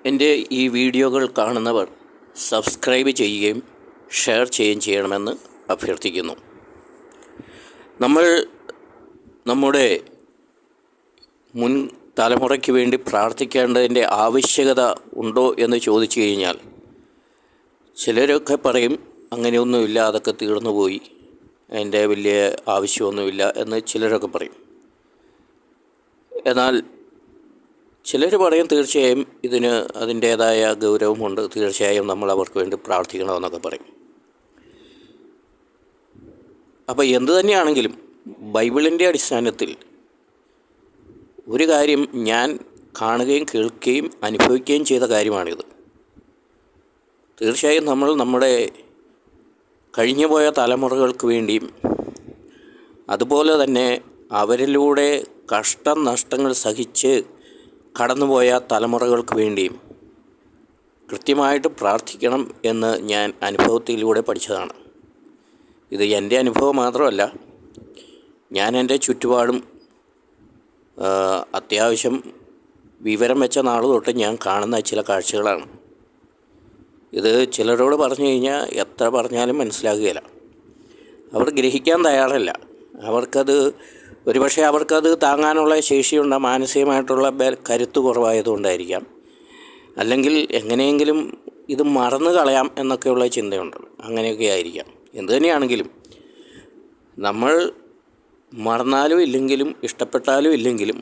എൻ്റെ ഈ വീഡിയോകൾ കാണുന്നവർ സബ്സ്ക്രൈബ് ചെയ്യുകയും ഷെയർ ചെയ്യുകയും ചെയ്യണമെന്ന് അഭ്യർത്ഥിക്കുന്നു. നമ്മൾ നമ്മുടെ മുൻ തലമുറയ്ക്ക് വേണ്ടി പ്രാർത്ഥിക്കേണ്ടതിൻ്റെ ആവശ്യകത ഉണ്ടോ എന്ന് ചോദിച്ചു കഴിഞ്ഞാൽ ചിലരൊക്കെ പറയും അങ്ങനെയൊന്നുമില്ല, അതൊക്കെ തീർന്നു പോയി, അതിൻ്റെ വലിയ ആവശ്യമൊന്നുമില്ല എന്ന് ചിലരൊക്കെ പറയും. എന്നാൽ ചിലർ പറയും തീർച്ചയായും ഇതിന് അതിൻ്റേതായ ഗൗരവമുണ്ട്, തീർച്ചയായും നമ്മൾ അവർക്ക് വേണ്ടി പ്രാർത്ഥിക്കണമെന്നൊക്കെ പറയും. അപ്പോൾ എന്തു തന്നെയാണെങ്കിലും ബൈബിളിൻ്റെ അടിസ്ഥാനത്തിൽ ഒരു കാര്യം ഞാൻ കാണുകയും കേൾക്കുകയും അനുഭവിക്കുകയും ചെയ്ത കാര്യമാണിത്. തീർച്ചയായും നമ്മൾ നമ്മുടെ കഴിഞ്ഞുപോയ തലമുറകൾക്ക് വേണ്ടിയും അതുപോലെ തന്നെ അവരിലൂടെ നഷ്ടങ്ങൾ സഹിച്ച് കടന്നുപോയ തലമുറകൾക്ക് വേണ്ടിയും കൃത്യമായിട്ട് പ്രാർത്ഥിക്കണം എന്ന് ഞാൻ അനുഭവത്തിലൂടെ പഠിച്ചതാണ്. ഇത് എൻ്റെ അനുഭവം മാത്രമല്ല, ഞാൻ എൻ്റെ ചുറ്റുപാടും അത്യാവശ്യം വിവരം വെച്ച നാൾ തൊട്ട് ഞാൻ കാണുന്ന ചില കാഴ്ചകളാണ്. ഇത് ചിലരോട് പറഞ്ഞു കഴിഞ്ഞാൽ എത്ര പറഞ്ഞാലും മനസ്സിലാകുകയില്ല. അവർ ഗ്രഹിക്കാൻ തയ്യാറല്ല. അവർക്കത് താങ്ങാനുള്ള ശേഷിയുണ്ട്, മാനസികമായിട്ടുള്ള കരുത്ത് കുറവായതുകൊണ്ടായിരിക്കാം. അല്ലെങ്കിൽ എങ്ങനെയെങ്കിലും ഇത് മറന്നു കളയാം എന്നൊക്കെയുള്ള ചിന്തയുണ്ട്, അങ്ങനെയൊക്കെ ആയിരിക്കാം. എന്തു തന്നെയാണെങ്കിലും നമ്മൾ മറന്നാലും ഇല്ലെങ്കിലും ഇഷ്ടപ്പെട്ടാലും ഇല്ലെങ്കിലും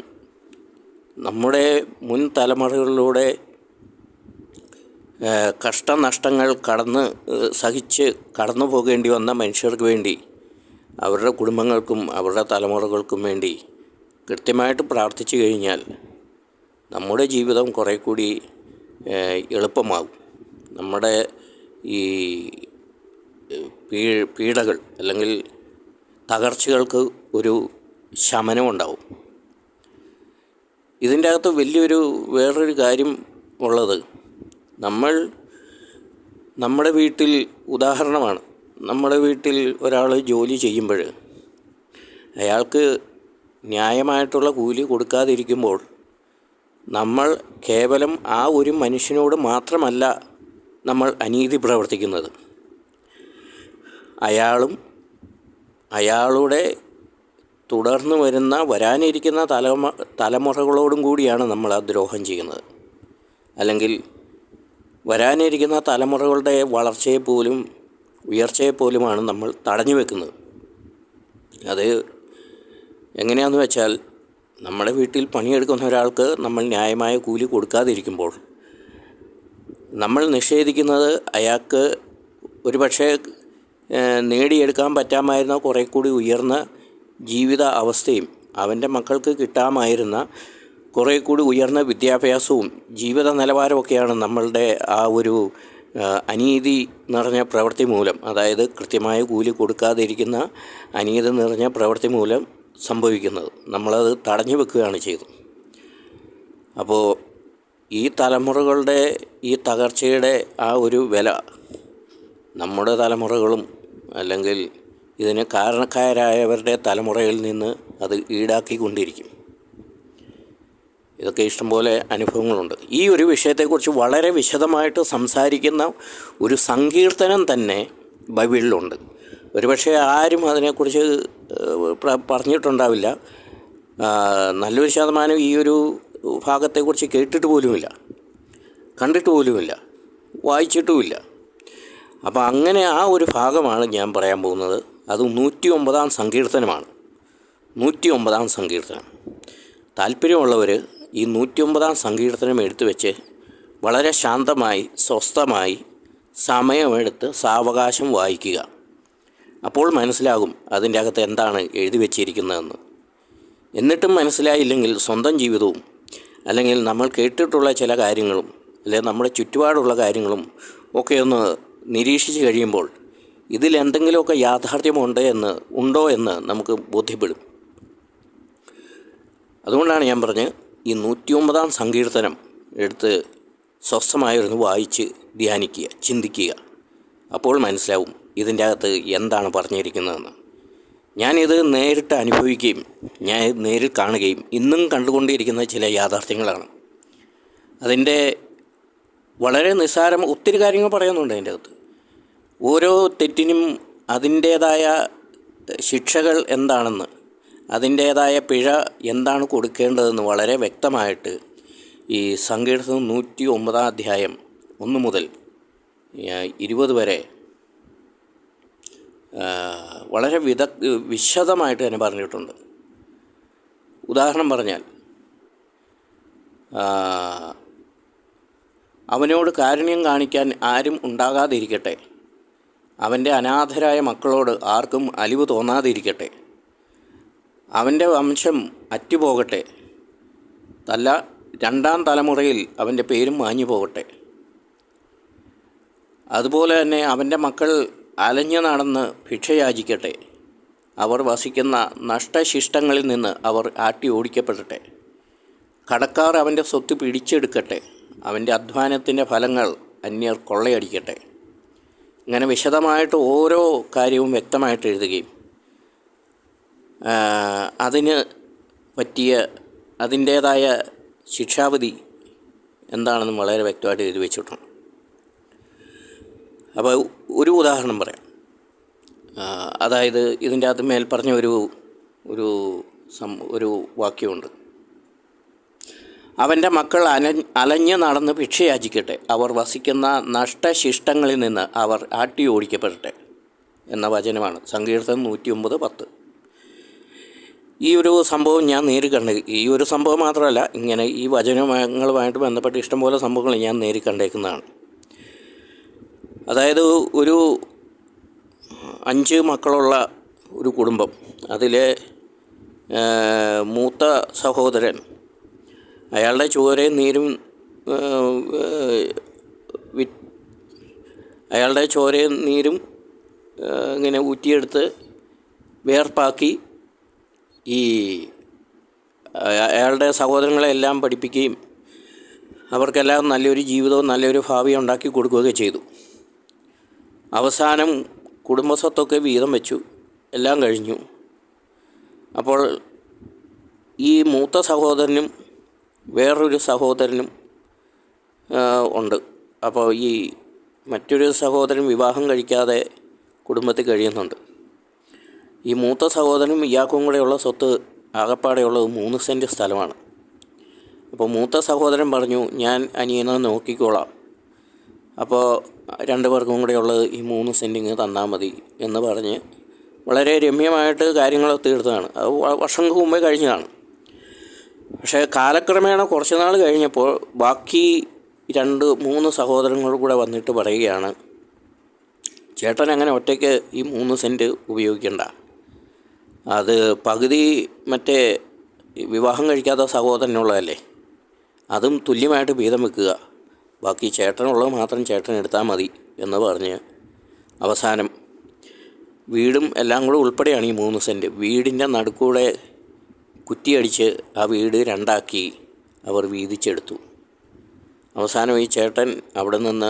നമ്മുടെ മുൻ തലമുറകളിലൂടെ നഷ്ടങ്ങൾ സഹിച്ച് കടന്നു പോകേണ്ടി വന്ന മനുഷ്യർക്ക് വേണ്ടി, അവരുടെ കുടുംബങ്ങൾക്കും അവരുടെ തലമുറകൾക്കും വേണ്ടി കൃത്യമായിട്ട് പ്രാർത്ഥിച്ചു കഴിഞ്ഞാൽ നമ്മുടെ ജീവിതം കുറേ കൂടി എളുപ്പമാകും. നമ്മുടെ ഈ പീഡകൾ അല്ലെങ്കിൽ തകർച്ചകൾക്ക് ഒരു ശമനമുണ്ടാവും. ഇതിൻ്റെ അകത്ത് വേറൊരു കാര്യം ഉള്ളത്, നമ്മുടെ വീട്ടിൽ ഉദാഹരണമാണ്, നമ്മുടെ വീട്ടിൽ ഒരാൾ ജോലി ചെയ്യുമ്പോൾ അയാൾക്ക് ന്യായമായിട്ടുള്ള കൂലി കൊടുക്കാതിരിക്കുമ്പോൾ നമ്മൾ കേവലം ആ ഒരു മനുഷ്യനോട് മാത്രമല്ല നമ്മൾ അനീതി പ്രവർത്തിക്കുന്നത്, അയാളുടെ തുടർന്ന് വരാനിരിക്കുന്ന തലമുറകളോടും കൂടിയാണ് നമ്മൾ ആ ദ്രോഹം ചെയ്യുന്നത്. അല്ലെങ്കിൽ വരാനിരിക്കുന്ന തലമുറകളുടെ വളർച്ചയെപ്പോലും ഉയർച്ചയെപ്പോലുമാണ് നമ്മൾ തടഞ്ഞു വെക്കുന്നത്. അത് എങ്ങനെയാണെന്ന് വെച്ചാൽ, നമ്മുടെ വീട്ടിൽ പണിയെടുക്കുന്ന ഒരാൾക്ക് നമ്മൾ ന്യായമായ കൂലി കൊടുക്കാതിരിക്കുമ്പോൾ നമ്മൾ നിഷേധിക്കുന്നത് അയാൾക്ക് ഒരുപക്ഷെ നേടിയെടുക്കാൻ പറ്റാമായിരുന്ന കുറേ കൂടി ഉയർന്ന ജീവിത അവസ്ഥയും അവൻ്റെ മക്കൾക്ക് കിട്ടാമായിരുന്ന കുറേ കൂടി ഉയർന്ന വിദ്യാഭ്യാസവും ജീവിത നിലവാരമൊക്കെയാണ് നമ്മളുടെ ആ ഒരു അനീതി നിറഞ്ഞ പ്രവൃത്തി മൂലം, അതായത് കൃത്യമായ കൂലി കൊടുക്കാതിരിക്കുന്ന അനീതി നിറഞ്ഞ പ്രവൃത്തി മൂലം സംഭവിക്കുന്നത്. നമ്മളത് തടഞ്ഞു വെക്കുകയാണ് ചെയ്തത്. അപ്പോൾ ഈ തലമുറകളുടെ ഈ തകർച്ചയുടെ ആ ഒരു വില നമ്മുടെ തലമുറകളും അല്ലെങ്കിൽ ഇതിന് കാരണക്കാരായവരുടെ തലമുറയിൽ നിന്ന് അത് ഈടാക്കിക്കൊണ്ടിരിക്കും. ഇതൊക്കെ ഇഷ്ടംപോലെ അനുഭവങ്ങളുണ്ട്. ഈ ഒരു വിഷയത്തെക്കുറിച്ച് വളരെ വിശദമായിട്ട് സംസാരിക്കുന്ന ഒരു സങ്കീർത്തനം തന്നെ ബൈബിളിലുണ്ട്. ഒരുപക്ഷെ ആരും അതിനെക്കുറിച്ച് പറഞ്ഞിട്ടുണ്ടാവില്ല. നല്ലൊരു ശതമാനം ഈ ഒരു ഭാഗത്തെക്കുറിച്ച് കേട്ടിട്ട് പോലുമില്ല, കണ്ടിട്ട് പോലുമില്ല, വായിച്ചിട്ടുമില്ല. അപ്പോൾ അങ്ങനെ ആ ഒരു ഭാഗമാണ് ഞാൻ പറയാൻ പോകുന്നത്. അത് 109-ാം സങ്കീർത്തനമാണ്. 109-ാം സങ്കീർത്തനം. താല്പര്യമുള്ളവർ ഈ 109-ാം സങ്കീർത്തനം എടുത്തു വെച്ച് വളരെ ശാന്തമായി സ്വസ്ഥമായി സമയമെടുത്ത് സാവകാശം വായിക്കുക. അപ്പോൾ മനസ്സിലാകും അതിൻ്റെ അകത്ത് എന്താണ് എഴുതി വച്ചിരിക്കുന്നതെന്ന്. എന്നിട്ടും മനസ്സിലായില്ലെങ്കിൽ സ്വന്തം ജീവിതവും അല്ലെങ്കിൽ നമ്മൾ കേട്ടിട്ടുള്ള ചില കാര്യങ്ങളും അല്ലെങ്കിൽ നമ്മുടെ ചുറ്റുപാടുള്ള കാര്യങ്ങളും ഒക്കെ ഒന്ന് നിരീക്ഷിച്ച് കഴിയുമ്പോൾ ഇതിലെന്തെങ്കിലുമൊക്കെ ഉണ്ടോ എന്ന് നമുക്ക് ബോധ്യപ്പെടും. അതുകൊണ്ടാണ് ഞാൻ പറഞ്ഞത്, ഈ 109-ാം സങ്കീർത്തനം എടുത്ത് സ്വസ്ഥമായിരുന്നു വായിച്ച് ധ്യാനിക്കുക, ചിന്തിക്കുക. അപ്പോൾ മനസ്സിലാവും ഇതിൻ്റെ അകത്ത് എന്താണ് പറഞ്ഞിരിക്കുന്നതെന്ന്. ഞാനിത് നേരിട്ട് അനുഭവിക്കുകയും ഞാൻ നേരിൽ കാണുകയും ഇന്നും കണ്ടുകൊണ്ടിരിക്കുന്ന ചില യാഥാർത്ഥ്യങ്ങളാണ്. അതിൻ്റെ വളരെ നിസ്സാരം ഒത്തിരി കാര്യങ്ങൾ പറയുന്നുണ്ട് അതിൻ്റെ അകത്ത്. ഓരോ തെറ്റിനും അതിൻ്റേതായ ശിക്ഷകൾ എന്താണെന്ന്, അതിൻ്റേതായ പിഴ എന്താണ് കൊടുക്കേണ്ടതെന്ന് വളരെ വ്യക്തമായിട്ട് ഈ സങ്കീർത്തനം 109 അധ്യായം 1 മുതൽ 20 വരെ വളരെ വിശദമായിട്ട് തന്നെ പറഞ്ഞിട്ടുണ്ട്. ഉദാഹരണം പറഞ്ഞാൽ, അവനോട് കാരുണ്യം കാണിക്കാൻ ആരും ഉണ്ടാകാതിരിക്കട്ടെ, അവൻ്റെ അനാഥരായ മക്കളോട് ആർക്കും അലിവ് തോന്നാതിരിക്കട്ടെ, അവൻ്റെ വംശം അറ്റുപോകട്ടെ, രണ്ടാം തലമുറയിൽ അവൻ്റെ പേരും മാഞ്ഞു പോകട്ടെ. അതുപോലെ തന്നെ അവൻ്റെ മക്കൾ അലഞ്ഞു നടന്ന് ഭിക്ഷയാചിക്കട്ടെ, അവർ വസിക്കുന്ന നഷ്ടശിഷ്ടങ്ങളിൽ നിന്ന് അവർ ആട്ടി ഓടിക്കപ്പെടട്ടെ. കടക്കാർ അവൻ്റെ സ്വത്ത് പിടിച്ചെടുക്കട്ടെ, അവൻ്റെ അധ്വാനത്തിൻ്റെ ഫലങ്ങൾ അന്യർ കൊള്ളയടിക്കട്ടെ. ഇങ്ങനെ വിശദമായിട്ട് ഓരോ കാര്യവും വ്യക്തമായിട്ട് എഴുതുകയും അതിന് പറ്റിയ അതിൻ്റേതായ ശിക്ഷാവിധി എന്താണെന്നും വളരെ വ്യക്തമായിട്ട് എഴുതി വെച്ചിട്ടുണ്ട്. അപ്പോൾ ഒരു ഉദാഹരണം പറയാം. അതായത് ഇതിൻ്റെ അകത്ത് മേൽ പറഞ്ഞ ഒരു വാക്യമുണ്ട്. അവൻ്റെ മക്കൾ അലഞ്ഞ് നടന്ന് ഭിക്ഷയാചിക്കട്ടെ, അവർ വസിക്കുന്ന നഷ്ടശിഷ്ടങ്ങളിൽ നിന്ന് അവർ ആട്ടി ഓടിക്കപ്പെടട്ടെ എന്ന വചനമാണ് സങ്കീർത്തനം 109:10. ഈ ഒരു സംഭവം ഞാൻ നേരിൽ കണ്ട്, ഈ ഒരു സംഭവം മാത്രമല്ല, ഇങ്ങനെ ഈ വചനങ്ങളുമായിട്ട് ബന്ധപ്പെട്ട് ഇഷ്ടംപോലെ സംഭവങ്ങൾ ഞാൻ നേരിൽ കണ്ടേക്കുന്നതാണ്. അതായത് ഒരു 5 മക്കളുള്ള ഒരു കുടുംബം, അതിലെ മൂത്ത സഹോദരൻ അയാളുടെ ചോരയും നീരും ഇങ്ങനെ ഊറ്റിയെടുത്ത് വേർപ്പാക്കി അയാളുടെ സഹോദരങ്ങളെല്ലാം പഠിപ്പിക്കുകയും അവർക്കെല്ലാം നല്ലൊരു ജീവിതവും നല്ലൊരു ഭാവിയും ഉണ്ടാക്കി കൊടുക്കുകയൊക്കെ ചെയ്തു. അവസാനം കുടുംബസ്വത്തൊക്കെ വീതം വെച്ചു, എല്ലാം കഴിഞ്ഞു. അപ്പോൾ ഈ മൂത്ത സഹോദരനും വേറൊരു സഹോദരനും ഉണ്ട്. അപ്പോൾ ഈ മറ്റൊരു സഹോദരൻ വിവാഹം കഴിക്കാതെ കുടുംബത്തിൽ കഴിയുന്നുണ്ട്. ഈ മൂത്ത സഹോദരനും ഇയാൾക്കും കൂടെയുള്ള സ്വത്ത് ആകപ്പാടെയുള്ളത് 3 സെൻറ്റ് സ്ഥലമാണ്. അപ്പോൾ മൂത്ത സഹോദരൻ പറഞ്ഞു, ഞാൻ അനിയനെ നോക്കിക്കോളാം, അപ്പോൾ 2 പേർക്കും കൂടെയുള്ളത് ഈ 3 സെൻറ്റിങ് തന്നാൽ മതി എന്ന് പറഞ്ഞ് വളരെ രമ്യമായിട്ട് കാര്യങ്ങൾ തീർത്തതാണ്. അത് വർഷങ്ങൾക്ക് മുമ്പേ കഴിഞ്ഞതാണ്. പക്ഷേ കാലക്രമേണ കുറച്ച് നാൾ കഴിഞ്ഞപ്പോൾ ബാക്കി 2-3 സഹോദരങ്ങൾ കൂടെ വന്നിട്ട് പറയുകയാണ്, ചേട്ടൻ അങ്ങനെ ഒറ്റയ്ക്ക് ഈ 3 സെൻറ്റ് ഉപയോഗിക്കണ്ട, അത് പകുതി മറ്റേ വിവാഹം കഴിക്കാത്ത സഹോദരനുള്ളതല്ലേ, അതും തുല്യമായിട്ട് വീതം വെക്കുക, ബാക്കി ചേട്ടനുള്ളത് മാത്രം ചേട്ടൻ എടുത്താൽ മതി എന്ന് പറഞ്ഞ് അവസാനം വീടും എല്ലാം കൂടെ ഉൾപ്പെടെയാണ് ഈ 3 സെൻറ്റ്. വീടിൻ്റെ നടുക്കൂടെ കുറ്റിയടിച്ച് ആ വീട് 2ആക്കി അവർ വീതിച്ചെടുത്തു. അവസാനം ഈ ചേട്ടൻ അവിടെ നിന്ന്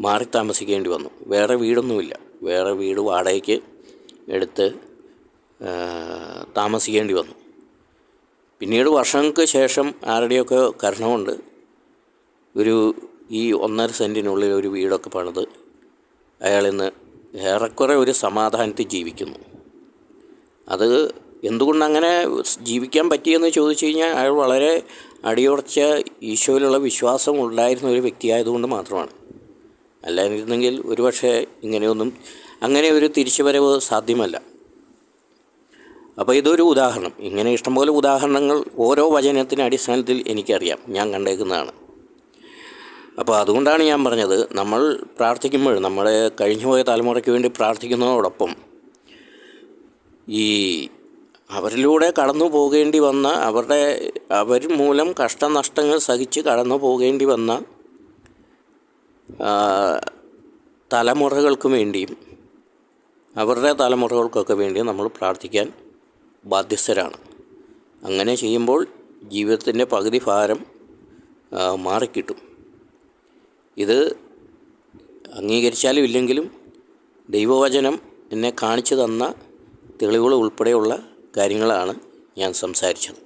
മാറി താമസിക്കേണ്ടി വന്നു. വേറെ വീടൊന്നുമില്ല, വേറെ വീട് വാടകയ്ക്ക് എടുത്ത് താമസിക്കേണ്ടി വന്നു. പിന്നീട് വർഷങ്ങൾക്ക് ശേഷം ആരുടെയൊക്കെ കരുണ കൊണ്ട് ഈ 1.5 സെൻറ്റിനുള്ളിൽ ഒരു വീടൊക്കെ പണിത് അയാളിന്ന് ഏറെക്കുറെ ഒരു സമാധാനത്തിൽ ജീവിക്കുന്നു. അത് എന്തുകൊണ്ടങ്ങനെ ജീവിക്കാൻ പറ്റിയെന്ന് ചോദിച്ചു കഴിഞ്ഞാൽ അയാൾ വളരെ അടിയുറച്ച ഈശോയിലുള്ള വിശ്വാസം ഉണ്ടായിരുന്ന ഒരു വ്യക്തിയായതുകൊണ്ട് മാത്രമാണ്. അല്ലായിരുന്നെങ്കിൽ ഒരുപക്ഷെ അങ്ങനെ ഒരു തിരിച്ചുവരവ് സാധ്യമല്ല. അപ്പോൾ ഇതൊരു ഉദാഹരണം. ഇങ്ങനെ ഇഷ്ടംപോലെ ഉദാഹരണങ്ങൾ ഓരോ വചനത്തിൻ്റെ അടിസ്ഥാനത്തിൽ എനിക്കറിയാം, ഞാൻ കണ്ടേക്കുന്നതാണ്. അപ്പോൾ അതുകൊണ്ടാണ് ഞാൻ പറഞ്ഞത്, നമ്മൾ പ്രാർത്ഥിക്കുമ്പോൾ നമ്മുടെ കഴിഞ്ഞുപോയ തലമുറയ്ക്ക് വേണ്ടി പ്രാർത്ഥിക്കുന്നതോടൊപ്പം അവരിലൂടെ കടന്നു പോകേണ്ടി വന്ന അവർ മൂലം കഷ്ടനഷ്ടങ്ങൾ സഹിച്ച് കടന്നു പോകേണ്ടി വന്ന തലമുറകൾക്ക് വേണ്ടിയും അവരുടെ തലമുറകൾക്കൊക്കെ വേണ്ടിയും നമ്മൾ പ്രാർത്ഥിക്കാൻ ബാധ്യസ്ഥരാണ്. അങ്ങനെ ചെയ്യുമ്പോൾ ജീവിതത്തിൻ്റെ പകുതി ഭാരം മാറിക്കിട്ടും. ഇത് അംഗീകരിച്ചാലും ഇല്ലെങ്കിലും ദൈവവചനം എന്നെ കാണിച്ചു തന്ന തെളിവുകൾ ഉൾപ്പെടെയുള്ള കാര്യങ്ങളാണ് ഞാൻ സംസാരിച്ചത്.